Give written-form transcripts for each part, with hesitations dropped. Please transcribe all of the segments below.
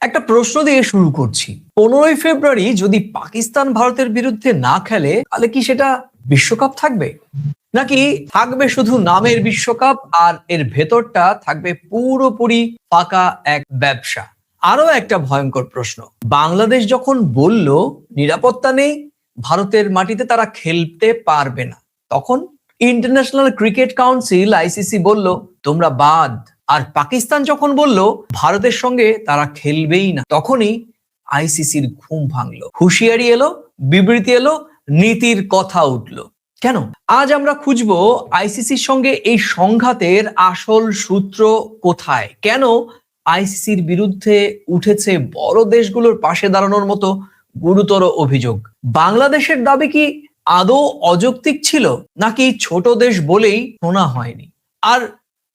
একটা প্রশ্ন দিয়ে শুরু করছি। 15ই ফেব্রুয়ারি যদি পাকিস্তান ভারতের বিরুদ্ধে না খেলে তাহলে কি সেটা বিশ্বকাপ থাকবে, নাকি থাকবে শুধু নামের বিশ্বকাপ আর এর ভেতরটা থাকবে পুরোপুরি ফাঁকা এক ব্যবসা? আরো একটা ভয়ঙ্কর প্রশ্ন, বাংলাদেশ যখন বলল নিরাপত্তা নেই, ভারতের মাটিতে তারা খেলতে পারবে না, তখন ইন্টারন্যাশনাল ক্রিকেট কাউন্সিল আইসিসি বলল তোমরা বাদ। আর পাকিস্তান যখন বলল ভারতের সঙ্গে তারা খেলবেই না, তখনই আইসিসির ঘুম ভাঙলো, হুঁশিয়ারি এলো, বিবৃতি এলো, নীতির কথা উঠলো। কেন? আজ আমরা খুঁজবো আইসিসির সঙ্গে এই সংঘাতের আসল সূত্র কোথায়, কেন আইসিসির বিরুদ্ধে উঠেছে বড় দেশগুলোর পাশে দাঁড়ানোর মতো গুরুতর অভিযোগ। বাংলাদেশের দাবি কি আদৌ অযৌক্তিক ছিল, নাকি ছোট দেশ বলেই শোনা হয়নি? আর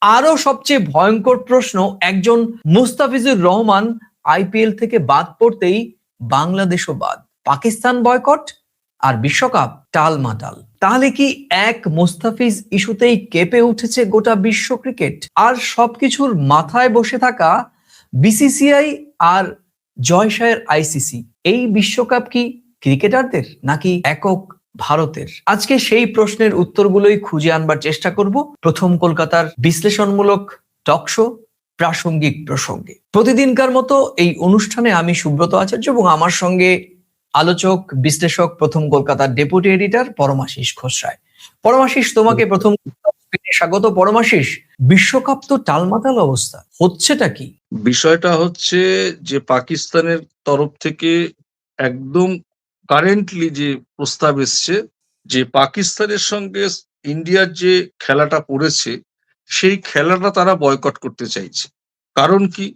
আরো সবচেয়ে ভয়ঙ্কর প্রশ্ন, একজন মুস্তাফিজুর রহমান আইপিএল থেকে বাদ পড়তেই বাংলাদেশও বাদ, পাকিস্তান বয়কট আর বিশ্বকাপ টালমাটাল। তাহলে কি এক মুস্তাফিজ ইস্যুতেই কেঁপে উঠেছে গোটা বিশ্ব ক্রিকেট? আর সবকিছুর মাথায় বসে থাকা বিসিসিআই আর জয়শায়ের আইসিসি, এই বিশ্বকাপ কি ক্রিকেটারদের নাকি একক ভারতের? আজকে সেই প্রশ্নের উত্তরগুলোই খুঁজে আনবার চেষ্টা করব প্রথম কলকাতার বিশ্লেষণমূলক টকশো প্রাসঙ্গিক প্রসঙ্গে। প্রতিদিনকার মতো এই অনুষ্ঠানে আমি সুব্রত আচার্য এবং আমার সঙ্গে আলোচক বিশ্লেষক প্রথম কলকাতার ডেপুটি এডিটর পরমাশিস খোসরায়। পরমাশিস, তোমাকে প্রথম স্বাগত। পরমাশিস, বিশ্বকাপ তো টালমাটাল অবস্থা, হচ্ছেটা কি? বিষয়টা হচ্ছে যে পাকিস্তানের তরফ থেকে একদম কারেন্টলি যে প্রস্তাব এসছে যে পাকিস্তানের সঙ্গে ইন্ডিয়ার যে খেলাটা পড়েছে সেই খেলাটা তারা বয়কট করতে চাইছে। কারণ কি?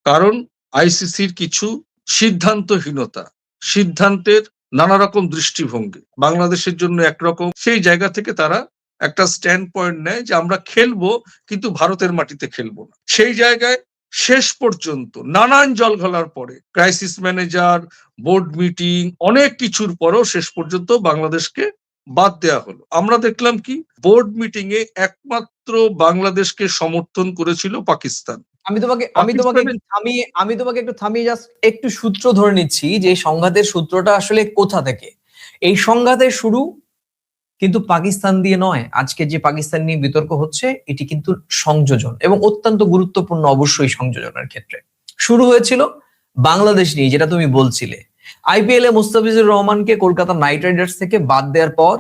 কারণ আইসিসির কিছু সিদ্ধান্তহীনতা, সিদ্ধান্তের নানা রকম দৃষ্টিভঙ্গি বাংলাদেশের জন্য একরকম, সেই জায়গা থেকে তারা একটা স্ট্যান্ড পয়েন্ট নেয় যে আমরা খেলবো কিন্তু ভারতের মাটিতে খেলবো না। সেই জায়গায় শেষ পর্যন্ত নানান জল ঘোলার পরে ক্রাইসিস ম্যানেজার, বোর্ড মিটিং, অনেক কিছুর পরেও শেষ পর্যন্ত বাংলাদেশকে বাদ দেওয়া হলো। আমরা দেখলাম কি, বোর্ড মিটিং এ একমাত্র বাংলাদেশকে সমর্থন করেছিল পাকিস্তান। আমি তোমাকে একটু থামিয়ে জাস্ট একটু সূত্র ধরে নিচ্ছি যে এই সংঘাতের সূত্রটা আসলে কোথা থেকে। এই সংঘাতের শুরু কিন্তু পাকিস্তান দিয়ে নয়। আজকে যে পাকিস্তান নিয়ে বিতর্ক হচ্ছে এটি কিন্তু সংযোজন, এবং অত্যন্ত গুরুত্বপূর্ণ অবশ্যই সংযোজনের ক্ষেত্রে। শুরু হয়েছিল বাংলাদেশ নিয়ে, যেটা তুমি বলছিলে। আইপিএল এ মুস্তাফিজুর রহমানকে কলকাতা নাইট রাইডার্স থেকে বাদ দেওয়ার পর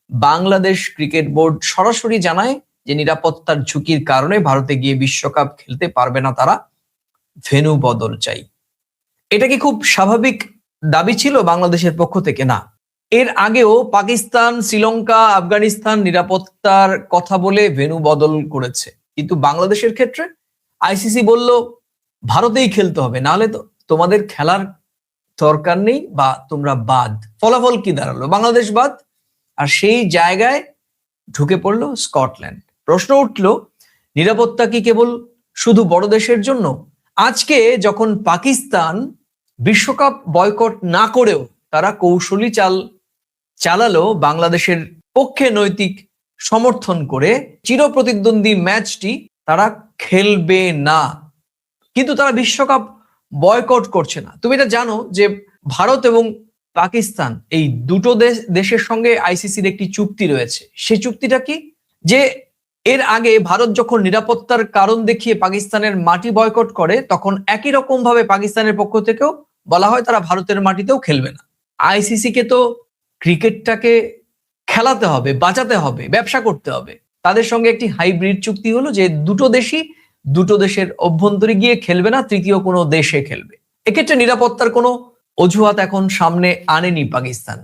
বাংলাদেশ ক্রিকেট বোর্ড সরাসরি জানায় যে নিরাপত্তার ঝুঁকির কারণে ভারতে গিয়ে বিশ্বকাপ খেলতে পারবে না তারা, ভেন্যু বদল চাই। এটা কি খুব স্বাভাবিক দাবি ছিল বাংলাদেশের পক্ষ থেকে? না, এর আগেও পাকিস্তান, শ্রীলঙ্কা, আফগানিস্তান নিরাপত্তার কথা বলে ভেন্যু বদল করেছে, কিন্তু বাংলাদেশের ক্ষেত্রে আইসিসি বলল ভারতেই খেলতে হবে, নাহলে তো তোমাদের খেলার দরকার নেই বা তোমরা বাদ। ফলাফল কি দাঁড়ালো? বাংলাদেশ বাদ, আর সেই জায়গায় ঢুকে পড়লো স্কটল্যান্ড। প্রশ্ন উঠলো, নিরাপত্তা কি কেবল শুধু বড় দেশের জন্য? আজকে যখন পাকিস্তান বিশ্বকাপ বয়কট না করেও তারা কৌশলী চালালো বাংলাদেশের পক্ষে নৈতিক সমর্থন করে, চিরপ্রতিদ্বন্দ্বী ম্যাচটি তারা খেলবে না, কিন্তু তারা বিশ্বকাপ বয়কট করছে না। তুমি এটা জানো যে ভারত এবং পাকিস্তান এই দুটো দেশের সঙ্গে আইসিসির একটি চুক্তি রয়েছে। সেই চুক্তিটা কি? যে এর আগে ভারত যখন নিরাপত্তার কারণ দেখিয়ে পাকিস্তানের মাটি বয়কট করে, তখন একই রকম ভাবে পাকিস্তানের পক্ষ থেকেও বলা হয় তারা ভারতের মাটিতেও খেলবে না। আইসিসি কে তো ক্রিকেটটাকে খেলাতে হবে, বাঁচাতে হবে, ব্যবসা করতে হবে। তাদের সঙ্গে একটি হাইব্রিড চুক্তি হলো যে দুটো দেশের অভ্যন্তরে গিয়ে খেলবে না, তৃতীয় কোনো দেশে খেলবে। এক্ষেত্রে নিরাপত্তার কোনো অজুহাত এখন সামনে আনেনি পাকিস্তান,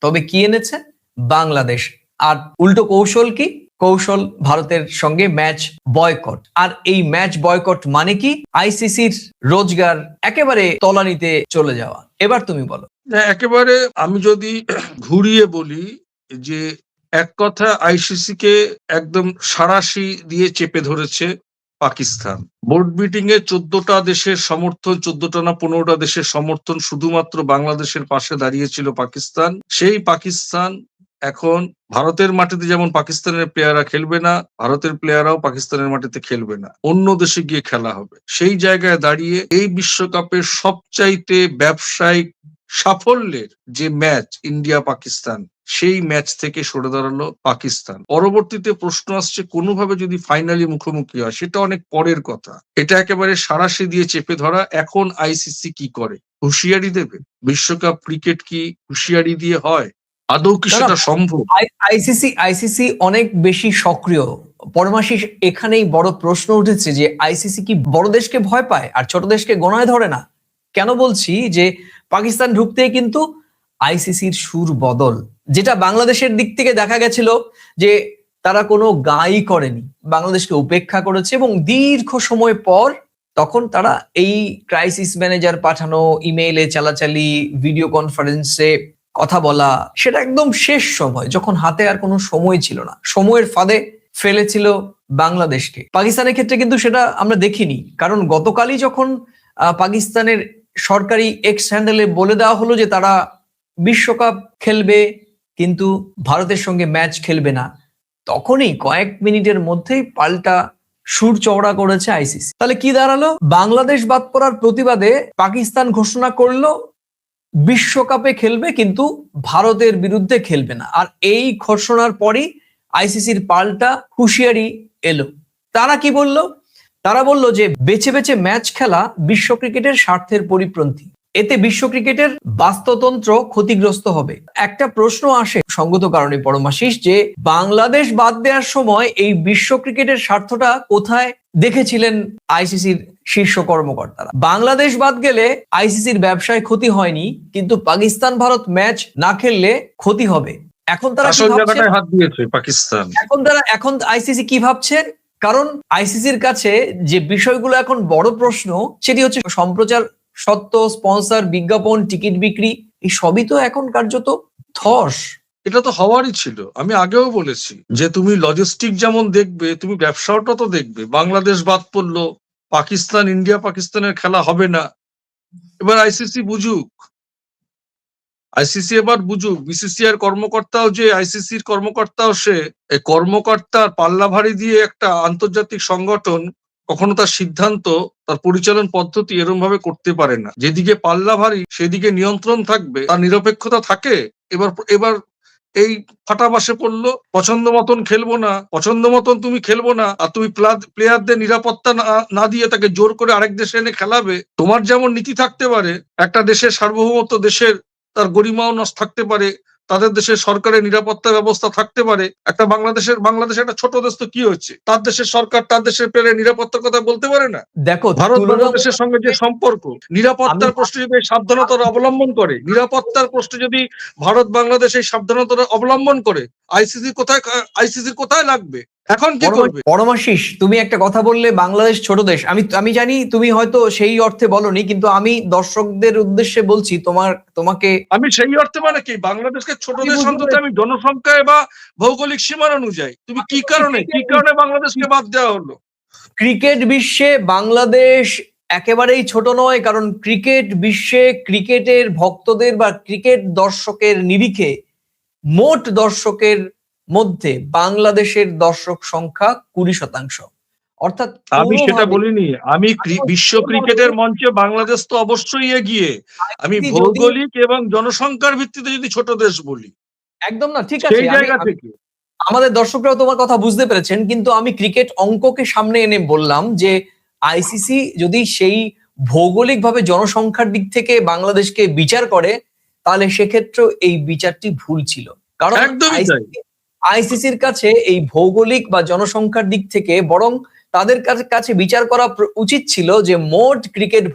তবে কি এনেছে বাংলাদেশ। আর উল্টো কৌশল কি? কৌশল ভারতের সঙ্গে ম্যাচ বয়কট। আর এই ম্যাচ বয়কট মানে কি? আইসিসির রোজগার একেবারে তলানিতে চলে যাওয়া। এবার তুমি বলো। একেবারে আমি যদি ঘুরিয়ে বলি যে এক কথা, আইসিসি কে একদম সাঁড়াশি দিয়ে চেপে ধরেছে পাকিস্তান। বোর্ড মিটিং এ 14টা দেশের সমর্থন, 14টা না 15টা দেশের সমর্থন, শুধুমাত্র বাংলাদেশের পাশে দাঁড়িয়েছিল পাকিস্তান। সেই পাকিস্তান এখন ভারতের মাটিতে যেমন পাকিস্তানের প্লেয়াররা খেলবে না, ভারতের প্লেয়াররাও পাকিস্তানের মাটিতে খেলবে না, অন্য দেশে গিয়ে খেলা হবে। সেই জায়গায় দাঁড়িয়ে এই বিশ্বকাপের সবচাইতে ব্যবসায়িক সাফল্যের যে ম্যাচ ইন্ডিয়া পাকিস্তান, সেই ম্যাচ থেকে সরে দাঁড়ালো পাকিস্তান। পরবর্তীতে প্রশ্ন আসছে, কোনোভাবে যদি ফাইনালি মুখোমুখি হয় সেটা অনেক পরের কথা, এটা একেবারে সাঁড়াশি দিয়ে চেপে ধরা। এখন আইসিসি কি করে? হুঁশিয়ারি দেবে? বিশ্বকাপ ক্রিকেট কি হুঁশিয়ারি দিয়ে হয়? আদৌ কি না, না, সেটা সম্ভব? আইসিসি অনেক বেশি সক্রিয়। পরমাশিস, এখানেই বড় প্রশ্ন উঠেছে যে আইসিসি কি বড় দেশকে ভয় পায় আর ছোট দেশকে গণায় ধরে না? কেন বলছি যে পাকিস্তান ঢুকতেই কিন্তু আইসিসির সুর বদল, যেটা বাংলাদেশের দিক থেকে দেখা গেছিল যে তারা কোনো গাই করেনি, বাংলাদেশকে উপেক্ষা করেছে এবং দীর্ঘ সময় পর তখন তারা এই ক্রাইসিস ম্যানেজার পাঠানো, ইমেইলে চালাচালি, ভিডিও কনফারেন্সে কথা বলা, সেটা একদম শেষ সময় যখন হাতে আর কোনো সময় ছিল না, সময়ের ফাঁদে ফেলেছিল বাংলাদেশকে। পাকিস্তানের ক্ষেত্রে কিন্তু সেটা আমরা দেখিনি, কারণ গতকালই যখন পাকিস্তানের সরকারি এক্স হ্যান্ডেলে বলে দেওয়া হলো যে তারা বিশ্বকাপ খেলবে কিন্তু ভারতের সঙ্গে ম্যাচ খেলবে না, তখনই কয়েক মিনিটের মধ্যেই পাল্টা সুর চওড়া করেছে আইসিসি। তাহলে কি দাঁড়ালো? বাংলাদেশ বাদ পড়ার প্রতিবাদে পাকিস্তান ঘোষণা করলো বিশ্বকাপে খেলবে কিন্তু ভারতের বিরুদ্ধে খেলবে না, আর এই ঘোষণার পরই আইসিসির পাল্টা হুঁশিয়ারি এলো। তারা কি বলল? তারা বলল যে বেছে বেছে ম্যাচ খেলা বিশ্ব ক্রিকেটের স্বার্থের পরিপন্থী, এতে বিশ্ব ক্রিকেটের বাস্তুতন্ত্র ক্ষতিগ্রস্ত হবে। একটা প্রশ্ন আসে সঙ্গত কারণে পরমাশিস, যে বাংলাদেশ বাদ দেওয়ার সময় এই বিশ্ব ক্রিকেটের স্বার্থটা কোথায় দেখেছিলেন আইসিসির শীর্ষ কর্মকর্তারা? বাংলাদেশ বাদ গেলে আইসিসির ব্যবসায় ক্ষতি হয়নি, কিন্তু পাকিস্তান ভারত ম্যাচ না খেললে ক্ষতি হবে। এখন তারা কি আসল ভাবছেন? জায়গাটায় হাত দিয়েছে পাকিস্তান। এখন আইসিসি কি ভাবছেন? কারণ আইসিসির কাছে যে বিষয়গুলো এখন বড় প্রশ্ন, সেটি হচ্ছে সম্প্রচার সত্ত্ব, স্পন্সর, বিজ্ঞাপন, টিকিট বিক্রি, এই সবই তো এখন কার্যত ধস। এটা তো হওয়ারই ছিল। আমি আগেও বলেছি যে তুমি লজিস্টিক যেমন দেখবে, তুমি ব্যবসাটা তো দেখবে। বাংলাদেশ বাদ পড়লো, পাকিস্তান, ইন্ডিয়া পাকিস্তানের খেলা হবে না। এবার আইসিসি বুঝুক, আইসিসি এবার বুঝুক। বিসিসিআই এর কর্মকর্তাও যে আইসিসির কর্মকর্তাও সে, এই কর্মকর্তার পাল্লা ভারী দিয়ে একটা আন্তর্জাতিক সংগঠন কখনো তার সিদ্ধান্ত, তার পরিচালন পদ্ধতি এরকম ভাবে করতে পারে না। যেদিকে পাল্লা ভারী সেদিকে নিয়ন্ত্রণ থাকবে, তার নিরপেক্ষতা থাকে। এবার এবার এই ফাটাবাসে পড়লো, পছন্দ মতন খেলবো না, পছন্দ মতন তুমি খেলবো না, আর তুমি প্লেয়ারদের নিরাপত্তা না দিয়ে তাকে জোর করে আরেক দেশে এনে খেলাবে। তোমার যেমন নীতি থাকতে পারে, একটা দেশের সার্বভৌমত্ব, দেশের তার গরিমাও নষ্ট থাকতে পারে, তাদের দেশের সরকারের নিরাপত্তা ব্যবস্থা থাকতে পারে। একটা বাংলাদেশ একটা ছোট দেশ, তো কি হচ্ছে, তার দেশের সরকার তার দেশের প্লেয়ারের নিরাপত্তার কথা বলতে পারে না? দেখো, ভারত বাংলাদেশের সঙ্গে যে সম্পর্ক, নিরাপত্তার প্রশ্নে যদি সাবধানতা অবলম্বন করে, নিরাপত্তার প্রশ্নে যদি ভারত বাংলাদেশ এই সাবধানতা অবলম্বন করে, আইসিসির কোথায় লাগবে? এখন কি করবে? পরমাশিস, তুমি একটা কথা বললে বাংলাদেশ ছোট দেশ, আমি জানি তুমি হয়তো সেই অর্থে বলনি, কিন্তু আমি দর্শকদের উদ্দেশ্যে বলছি তোমাকে। আমি সেই অর্থে মানে কি, বাংলাদেশকে ছোট দেশ অন্তত আমি জনসংখ্যায় বা ভৌগোলিক সীমার অনুযায়ী, তুমি কি কারণে বাংলাদেশকে বাদ দেওয়া হলো? ক্রিকেট বিশ্বে বাংলাদেশ একেবারেই ছোট নয়, কারণ ক্রিকেট বিশ্বে ক্রিকেটের ভক্তদের বা ক্রিকেট দর্শকের নিরিখে মোট দর্শকের মধ্যে বাংলাদেশের দর্শক সংখ্যা 20%। অর্থাৎ আমি সেটা বলিনি। আমি বিশ্ব ক্রিকেটের মঞ্চে বাংলাদেশ তো অবশ্যই এগিয়ে। আমি ভৌগোলিক এবং জনসংখ্যার ভিত্তিতে যদি ছোট দেশ বলি, একদম না, ঠিক আছে, সেই জায়গা থেকে আমাদের দর্শকরাও তোমার কথা বুঝতে পেরেছেন, কিন্তু আমি ক্রিকেট অঙ্ককে সামনে এনে বললাম যে আইসিসি যদি সেই ভৌগোলিকভাবে জনসংখ্যার দিক থেকে বাংলাদেশকে বিচার করে, তাহলে সেক্ষেত্রে এই বিচারটি ভুল ছিল। কারণ আইসিসির কাছে এই ভৌগোলিক বা জনসংখ্যার দিক থেকে বরং তাদের কাছে বিচার করা উচিত ছিল যে মোট ক্রিকেট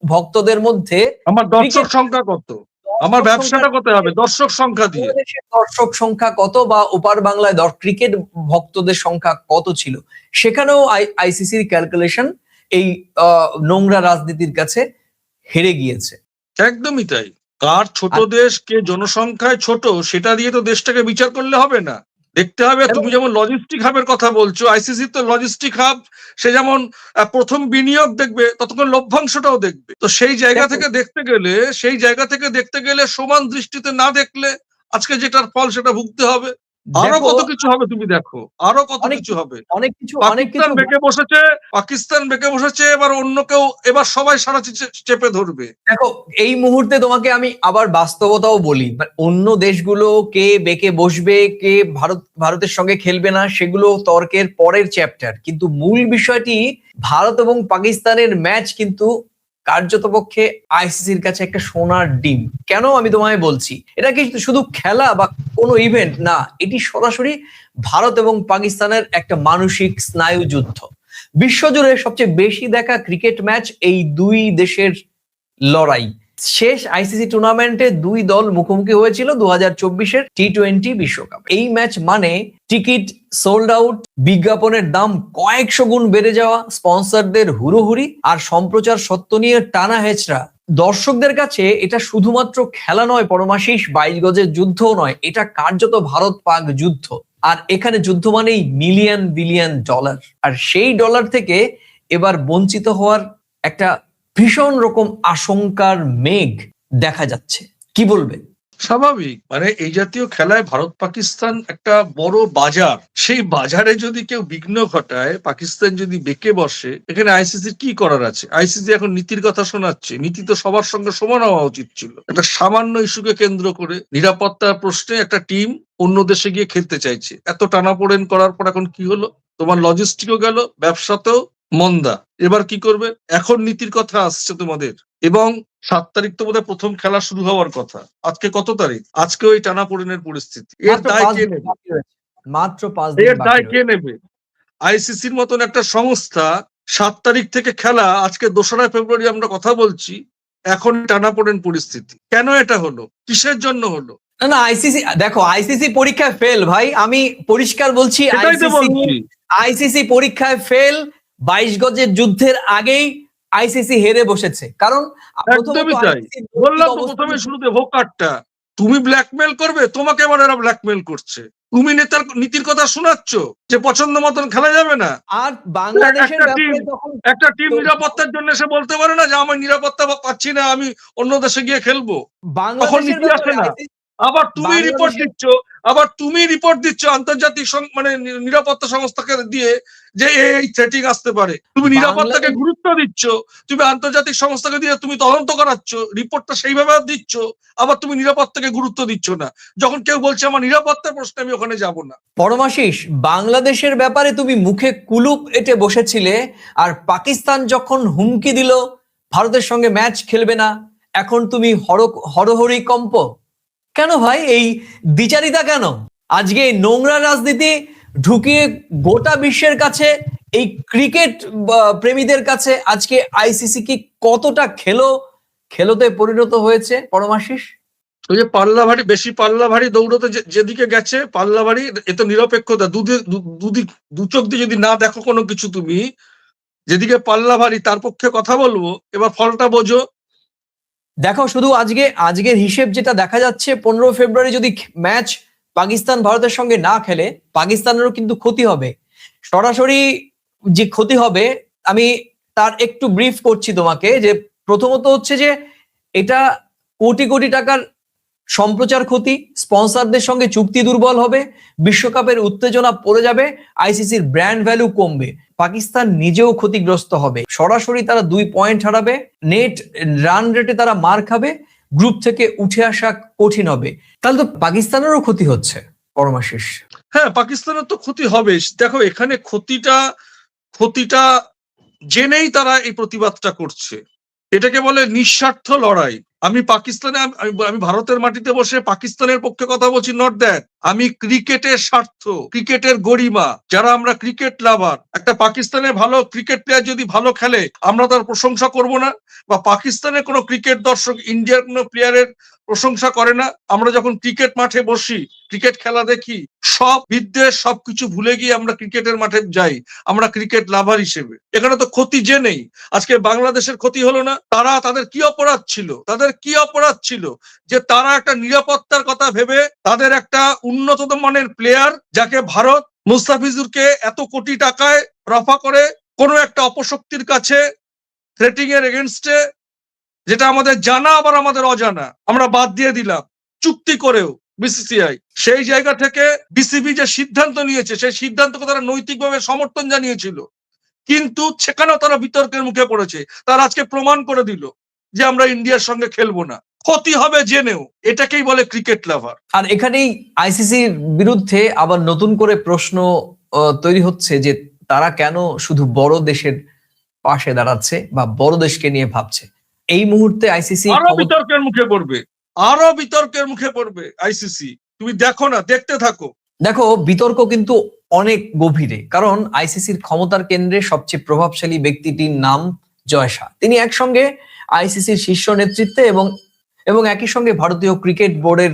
ভক্তদের মধ্যে আমার দর্শক সংখ্যা কত, আমার ব্যবসাটা কত হবে দর্শক সংখ্যা দিয়ে, দর্শক সংখ্যা কত বা ওপার বাংলায় ক্রিকেট ভক্তদের সংখ্যা কত ছিল। সেখানেও আইসিসির ক্যালকুলেশন এই নোংরা রাজনীতির কাছে হেরে গিয়েছে। একদমই তাই। কার ছোট দেশ, কে জনসংখ্যায় ছোট, সেটা দিয়ে তো দেশটাকে বিচার করলে হবে না। দেখতে হবে, তুমি যেমন লজিস্টিক হাবের কথা বলছো, আইসিসি তো লজিস্টিক হাব, সে যেমন প্রথম বিনিয়োগ দেখবে, ততক্ষণ লভ্যাংশটাও দেখবে। তো সেই জায়গা থেকে দেখতে গেলে সমান দৃষ্টিতে না দেখলে আজকে যেটার ফল সেটা ভুগতে হবে। আরো দেখো কত কিছু হবে তুমি দেখো, আরো কত অনেক কিছু হবে। অনেক কিছু পাকিস্তান বেঁকে বসেছে, এবার অন্য কেউ, এবার সবাই সারা চেপে ধরবে। দেখো এই মুহূর্তে তোমাকে আমি আবার বাস্তবতাও বলি, অন্য দেশগুলো কে বেঁকে বসবে, কে ভারতের সঙ্গে খেলবে না, সেগুলো তর্কের পরের চ্যাপ্টার, কিন্তু মূল বিষয়টি ভারত এবং পাকিস্তানের ম্যাচ কিন্তু কার্যতপক্ষে আইসিসির কাছে একটা সোনার ডিম। কেন আমি তোমায় বলছি, এটা কি শুধু খেলা বা কোনো ইভেন্ট না, এটি সরাসরি ভারত এবং পাকিস্তানের একটা মানসিক স্নায়ু যুদ্ধ। বিশ্বজুড়ে সবচেয়ে বেশি দেখা ক্রিকেট ম্যাচ এই দুই দেশের লড়াই। শেষ আইসিসি টুর্নামেন্টে দুই দল মুখোমুখি হয়েছিল 2024-এর টি-20 বিশ্বকাপ। এই ম্যাচ মানে টিকিট সোল্ড আউট, বিজ্ঞাপনের দাম কয়েকশো গুণ বেড়ে যাওয়া, স্পন্সরদের হুড়োহুড়ি আর সম্প্রচার সত্ত্ব নিয়ে টানা হেচড়া। দর্শকদের কাছে এটা শুধুমাত্র খেলা নয় পরমাশিস, 22 গজের যুদ্ধও নয়, এটা কার্যত ভারত পাক যুদ্ধ। আর এখানে যুদ্ধ মানেই মিলিয়ন বিলিয়ন ডলার, আর সেই ডলার থেকে এবার বঞ্চিত হওয়ার একটা ভীষণ রকম আশঙ্কার মেঘ দেখা যাচ্ছে। কি বলবে? স্বাভাবিক, মানে এই জাতীয় খেলায় ভারত পাকিস্তান একটা বড় বাজার, সেই বাজারে যদি কেউ বিঘ্ন ঘটায়, পাকিস্তান যদি বেঁকে বসে, এখানে আইসিসির কি করার আছে? আইসিসি এখন নীতির কথা শোনাচ্ছে। নীতি তো সবার সঙ্গে সমান হওয়া উচিত ছিল। একটা সামান্য ইস্যুকে কেন্দ্র করে নিরাপত্তার প্রশ্নে একটা টিম অন্য দেশে গিয়ে খেলতে চাইছে, এত টানাপোড়েন করার পর এখন কি হলো? তোমার লজিস্টিকও গেল, ব্যবসাতেও মন্দা। এবার কি করবে? এখন নীতির কথা আসছে তোমাদের। এবং 7 তারিখ তো বোধহয় প্রথম খেলা শুরু হওয়ার কথা। আজকে কত তারিখ? আজকে ওই টানাপোড়েনের পরিস্থিতি। এর মাত্র দায় 5 কে দিন নেবে? বাকি রয়েছে, মাত্র 5 দিন এর বাকি দায় কে রয়েছে। নেবে? আইসিসির মতন একটা সংস্থা, 7 তারিখ থেকে খেলা, আজকে 2রা ফেব্রুয়ারি আমরা কথা বলছি, এখন টানাপোড়েন পরিস্থিতি। কেন এটা হলো? কিসের জন্য হলো? না না, আইসিসি দেখো, আইসিসি পরীক্ষায় ফেল ভাই, আমি পরিষ্কার বলছি। সেটাই তো বলছি। আইসিসি পরীক্ষায় ফেল। 22 গজের যুদ্ধের আগেই আইসিসি হেরে বসেছে, কারণ প্রথমত একদমই তাই। আইসিসি বললাম তো প্রথমে শুরুতে ভোকারটা। তুমি ব্ল্যাকমেল করবে, তোমাকে আবার এরা ব্ল্যাকমেল করছে। তুমি নেতার নীতির কথা শোনাচ্ছ যে পছন্দ মতন খেলা যাবে না। আর বাংলাদেশের একটা টিম ব্যাপারে তখন একটা টিম নিরাপত্তার জন্য এসে বলতে পারে না যে আমার নিরাপত্তা পাচ্ছি না, আমি অন্য দেশে গিয়ে খেলবো? তখন বাংলাদেশের নীতি আসে ব্যাপারে না। আইসিসি আবার তুমি রিপোর্ট দিচ্ছ আন্তর্জাতিক মানে নিরাপত্তা সংস্থাকে দিয়ে যে এই থ্রেটিং আসতে পারে। তুমি নিরাপত্তাকে বাংলাদেশ গুরুত্ব দিচ্ছ, তুমি আন্তর্জাতিক সংস্থাকে দিয়ে তুমি তদন্ত করাচ্ছ, রিপোর্টটা সেইভাবে দিচ্ছ, আবার তুমি নিরাপত্তাকে গুরুত্ব দিচ্ছ না। যখন কেউ বলছে আমার নিরাপত্তার প্রশ্নে আমি ওখানে যাব না। পরমাশিস, বাংলাদেশের ব্যাপারে তুমি মুখে কুলুপ এঁটে বসেছিলে, আর পাকিস্তান যখন হুমকি দিল ভারতের সঙ্গে ম্যাচ খেলবে না, এখন তুমি হরহরি কম্প। কেন ভাই এই দ্বিচারিতা কেন? আজকে এই নোংরা রাজনীতি ঢুকিয়ে গোটা বিশ্বের কাছে, এই ক্রিকেট প্রেমীদের কাছে আজকে আইসিসি কি কতটা খেলোতে পরিণত হয়েছে পরমাশিস? ওই যে বেশি পাল্লা ভারী দৌড়তে যেদিকে গেছে, পাল্লা ভারী, এ তো নিরপেক্ষতা। দুদিক দু চোখ দিয়ে যদি না দেখো কোনো কিছু, তুমি যেদিকে পাল্লা ভারী তার পক্ষে কথা বলবো। এবার ফলটা বোঝো। দেখো শুধু আজকের হিসেব যেটা দেখা যাচ্ছে, 15 ফেব্রুয়ারি যদি ম্যাচ পাকিস্তান ভারতের সঙ্গে না খেলে, পাকিস্তানেরও কিন্তু ক্ষতি হবে। সরাসরি যে ক্ষতি হবে, আমি তার একটু ব্রিফ করছি তোমাকে। যে প্রথমত হচ্ছে যে এটা কোটি কোটি টাকার সম্প্রচার ক্ষতি, স্পন্সরদের সঙ্গে চুক্তি দুর্বল হবে, বিশ্বকাপের উত্তেজনা পড়ে যাবে, আইসিসির ব্র্যান্ড ভ্যালু কমবে, পাকিস্তান নিজেও ক্ষতিগ্রস্ত হবে, সরাসরি তারা 2 পয়েন্ট হারাবে, নেট রান রেটে তারা মার খাবে, গ্রুপ থেকে উঠে আসা কঠিন হবে। তাহলে তো পাকিস্তানেরও ক্ষতি হচ্ছে পরমাশিস। হ্যাঁ, পাকিস্তানের তো ক্ষতি হবে। দেখো এখানে ক্ষতিটা জেনেই তারা এই প্রতিবাদটা করছে। এটাকে বলে নিঃস্বার্থ লড়াই। আমি ভারতের মাটিতে বসে পাকিস্তানের পক্ষে কথা বলছি, নট দ্যাট। আমি ক্রিকেটের স্বার্থ, ক্রিকেটের গরিমা, যারা আমরা ক্রিকেট লাভার, একটা পাকিস্তানের ভালো ক্রিকেট প্লেয়ার যদি ভালো খেলে আমরা তার প্রশংসা করব না? বা পাকিস্তানের কোনো ক্রিকেট দর্শক ইন্ডিয়ার কোনো প্লেয়ারের প্রশংসা করে না? আমরা যখন ক্রিকেট মাঠে বসি, ক্রিকেট খেলা দেখি, সব বিদ্বেষ সবকিছু ভুলে গিয়ে আমরা ক্রিকেটের মাঠে যাই, আমরা ক্রিকেট লাভার হিসেবে। এখানে তো ক্ষতি যে নেই। আজকে বাংলাদেশের ক্ষতি হলো না? তাদের কি অপরাধ ছিল যে তারা একটা নিরাপত্তার কথা ভেবে তাদের একটা উন্নত মানের প্লেয়ার, যাকে ভারত মুস্তাফিজুরকে এত কোটি টাকায় রফা করে কোনো একটা অপশক্তির কাছে থ্রেটিং এর এগেনস্টে, যেটা আমাদের জানা আবার আমাদের অজানা, আমরা বাদ দিয়ে দিলাম চুক্তি করেও। বিসিসিআই। সেই জায়গা থেকে বিসিবি যে সিদ্ধান্ত নিয়েছে সেই সিদ্ধান্তকে তারা নৈতিকভাবে সমর্থন জানিয়েছিল, কিন্তু সেখানেও তারা বিতর্কের মুখে পড়েছে। তারা আজকে প্রমাণ করে দিল যে আমরা ইন্ডিয়ার সঙ্গে খেলবো না, ক্ষতি হবে জেনেও। এটাকেই বলে ক্রিকেট লাভার। আর এখানেই আইসিসির বিরুদ্ধে আবার নতুন করে প্রশ্ন তৈরি হচ্ছে যে তারা কেন শুধু বড় দেশের পাশে দাঁড়াচ্ছে বা বড় দেশকে নিয়ে ভাবছে। এই মুহূর্তে আইসিসি আরো বিতর্কের মুখে পড়বে, আরো বিতর্কের মুখে পড়বে আইসিসি। তুমি দেখো না, দেখতে থাকো। দেখো, বিতর্ক কিন্তু অনেক গভীরে, কারণ আইসিসির ক্ষমতার কেন্দ্রে সবচেয়ে প্রভাবশালী ব্যক্তিটির নাম জয় শাহ। তিনি একসঙ্গে আইসিসির শীর্ষ নেতৃত্বে এবং একই সঙ্গে ভারতীয় ক্রিকেট বোর্ডের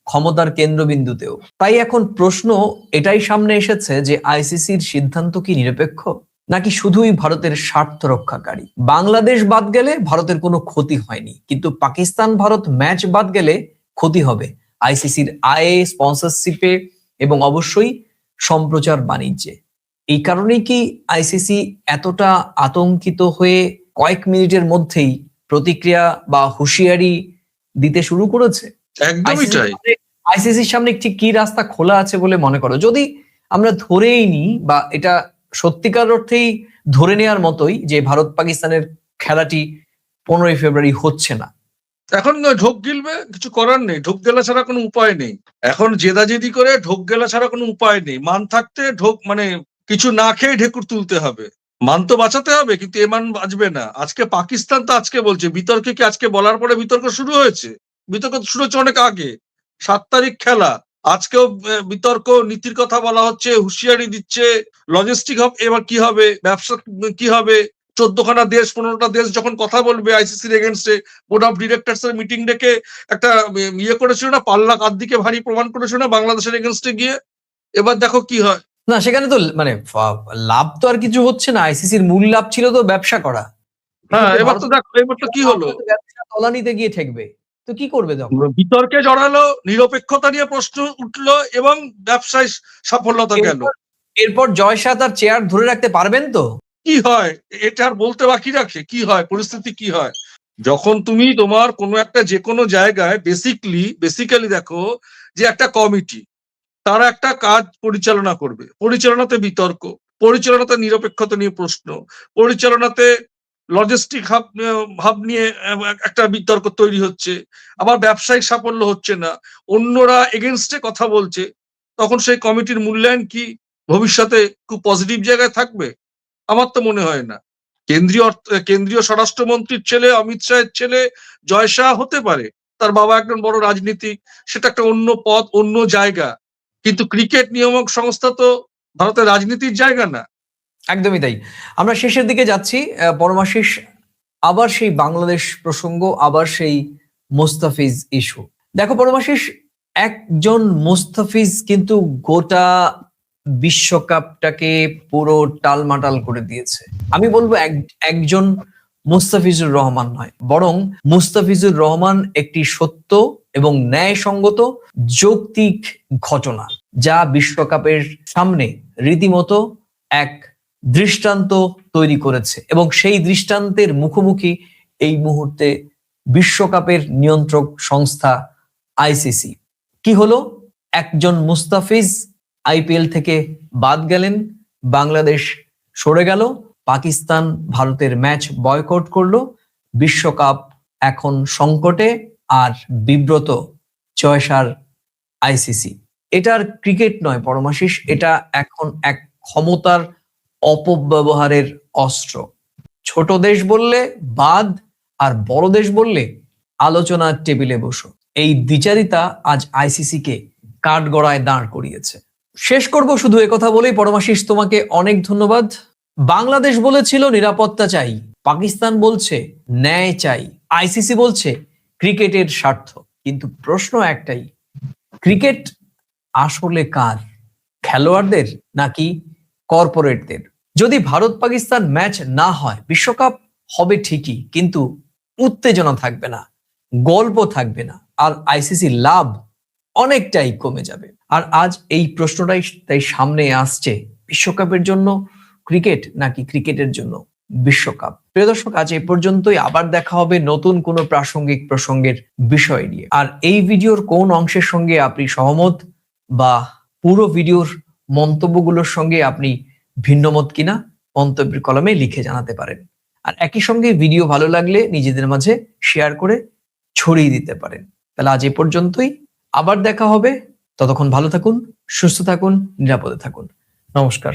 ক্ষমতার কেন্দ্রবিন্দুতেও। তাই এখন প্রশ্ন এটাই সামনে এসেছে যে আইসিসির সিদ্ধান্ত কি নিরপেক্ষ, নাকি শুধুই ভারতের স্বার্থ রক্ষাকারী। বাংলাদেশ বাদ গেলে ভারতের কোনো ক্ষতি হয়নি, কিন্তু পাকিস্তান ভারত ম্যাচ বাদ গেলে ক্ষতি হবে আইসিসির আয়ে, স্পন্সরশিপে এবং অবশ্যই সম্প্রচার বাণিজ্যে। এই কারণেই কি আইসিসি এতটা আতঙ্কিত হয়ে কয়েক মিনিটের মধ্যেই প্রতিক্রিয়া বা হুঁশিয়ারি দিতে শুরু করেছে? একদমই তাই। আইসিসির সামনে ঠিক কি রাস্তা খোলা আছে বলে মনে করো? যদি আমরা ধরেই নিই বা এটা সত্যিকার অর্থেই ধরে নেওয়ার মতোই যে ভারত পাকিস্তানের খেলাটি 15ই ফেব্রুয়ারি হচ্ছে না, এখন ঢোক গিলবে, কিছু করার নেই। ঢোক গেলা ছাড়া কোনো উপায় নেই। এখন জেদাজেদি করে ঢোক গেলা ছাড়া কোনো উপায় নেই। মান থাকতে ঢোক মানে কিছু না খেয়ে ঢেকুর তুলতে হবে। মান তো বাঁচাতে হবে, কিন্তু এ মান বাঁচবে না। আজকে পাকিস্তান তো আজকে বলছে, বিতর্কে কি আজকে বলার পরে বিতর্ক শুরু হয়েছে? বিতর্ক শুরু হচ্ছে অনেক আগে। 7 তারিখ খেলা, আজকেও বিতর্ক, নীতির কথা বলা হচ্ছে, হুঁশিয়ারি দিচ্ছে। লজিস্টিক হবে, এবার কি হবে, ব্যবসা কি হবে। 14খানা দেশ, 15টা দেশ যখন কথা বলবে আইসিসির এগেনস্টে, বোর্ড অফ ডিরেক্টরস এর মিটিং ডেকে একটা ইয়ে করেছিল না, পাল্লা কার দিকে ভারী প্রমাণ করেছিল না বাংলাদেশের এগেনস্টে গিয়ে। এবার দেখো কি হয়। না সেখানে তো মানে লাভ তো আর কিছু হচ্ছে না। আইসিসির মূল লাভ ছিল তো ব্যবসা করা। হ্যাঁ, এবার তো দেখো, এবার তো কি হলো। ব্যবসা তলানিতে গিয়ে ঠেকবে, তো কি করবে তখন? বিতর্কে জড়ালো, নিরপেক্ষতা নিয়ে প্রশ্ন উঠলো এবং ব্যবসায় সাফল্যতা গেল। এরপর জয় শাহ তার চেয়ার ধরে রাখতে পারবেন তো? কি হয় এটা আর বলতে বাকি রাখে? কি হয়, পরিস্থিতি কি হয় যখন তুমি তোমার কোনো একটা যে কোনো জায়গায় বেসিক্যালি দেখো যে একটা কমিটি, তারা একটা কাজ পরিচালনা করবে। পরিচালনাতে বিতর্ক, পরিচালনাতে নিরপেক্ষতা নিয়ে প্রশ্ন, পরিচালনাতে লজিস্টিক হাব নিয়ে একটা বিতর্ক তৈরি হচ্ছে। আবার ব্যবসায়িক সাফল্য হচ্ছে না, অন্যরা এগেনস্টে কথা বলছে। তখন সেই কমিটির মূল্যায়ন কি ভবিষ্যতে খুব পজিটিভ জায়গায় থাকবে? আমার তো মনে হয় না। কেন্দ্রীয় স্বরাষ্ট্রমন্ত্রীর ছেলে, অমিত শাহের ছেলে জয় শাহ হতে পারে, তার বাবা একজন বড় রাজনীতিক, সেটা একটা অন্য পথ, অন্য জায়গা। কিন্তু ক্রিকেট নিয়ামক সংস্থা তো ভারতের রাজনীতির জায়গা না। একদমই তাই। আমরা শেষের দিকে যাচ্ছি। পরমাশিস, আবার সেই বাংলাদেশ প্রসঙ্গ, আবার সেই মুস্তাফিজ ইস্যু। দেখো পরমাশিস, একজন মুস্তাফিজ কিন্তু গোটা বিশ্বকাপটাকে পুরো টালমাটাল করে দিয়েছে। আমি বলবো একজন মুস্তাফিজুর রহমান নয়, বরং মুস্তাফিজুর রহমান একটি সত্য এবং ন্যায়সঙ্গত যৌক্তিক ঘটনা, যা বিশ্বকাপের সামনে রীতিমতো এক দৃষ্টান্ত তৈরি করেছে এবং সেই দৃষ্টান্তের মুখোমুখি এই মুহূর্তে বিশ্বকাপের নিয়ন্ত্রক সংস্থা আইসিসি। কি হলো? একজন মুস্তাফিজ আইপিএল থেকে বাদ গেলেন, বাংলাদেশ সরে গেল, পাকিস্তান ভারতের ম্যাচ বয়কট করলো, বিশ্বকাপ এখন সংকটে আর বিব্রত জয় শাহর আইসিসি। এটার ক্রিকেট নয় পরমাশিস, এটা এখন এক ক্ষমতার অপব্যবহারের অস্ত্র। ছোট দেশ বললে বাদ, আর বড় দেশ বললে আলোচনার টেবিলে বসো। এই দ্বিচারিতা আজ আইসিসি কে কাঠগড়ায় দাঁড় করিয়েছে। শেষ করব শুধু একথা বলেই পরমাশিস, তোমাকে অনেক ধন্যবাদ। বাংলাদেশ বলেছিল নিরাপত্তা চাই, পাকিস্তান বলছে ন্যায় চাই, আইসিসি বলছে ক্রিকেটের স্বার্থ। কিন্তু প্রশ্ন একটাই, ক্রিকেট আসলে কার? খেলোয়াড়দের নাকি কর্পোরেটদের? যদি ভারত পাকিস্তান ম্যাচ না হয়, বিশ্বকাপ হবে ঠিকই, কিন্তু উত্তেজনা থাকবে না, গল্প থাকবে না, আর আইসিসি লাভ অনেকটাই কমে যাবে। আর আজ এই প্রশ্নটাই তাই সামনে আসছে, বিশ্বকাপের জন্য ক্রিকেট নাকি ক্রিকেটের জন্য বিশ্বকাপ? প্রিয় দর্শক, আজ এই পর্যন্তই। আবার দেখা হবে নতুন কোনো প্রাসঙ্গিক প্রসঙ্গের বিষয় নিয়ে। আর এই ভিডিওর কোন অংশের সঙ্গে আপনি সহমত বা পুরো ভিডিওর মন্তব্যগুলোর সঙ্গে আপনি ভিন্নমত কিনা মন্তব্যের কলমে লিখে জানাতে পারেন। আর একই সঙ্গে ভিডিও ভালো লাগলে নিজেদের মাঝে শেয়ার করে ছড়িয়ে দিতে পারেন। তাহলে আজ এই পর্যন্তই, আবার দেখা হবে। ততক্ষণ ভালো থাকুন, সুস্থ থাকুন, নিরাপদে থাকুন। নমস্কার।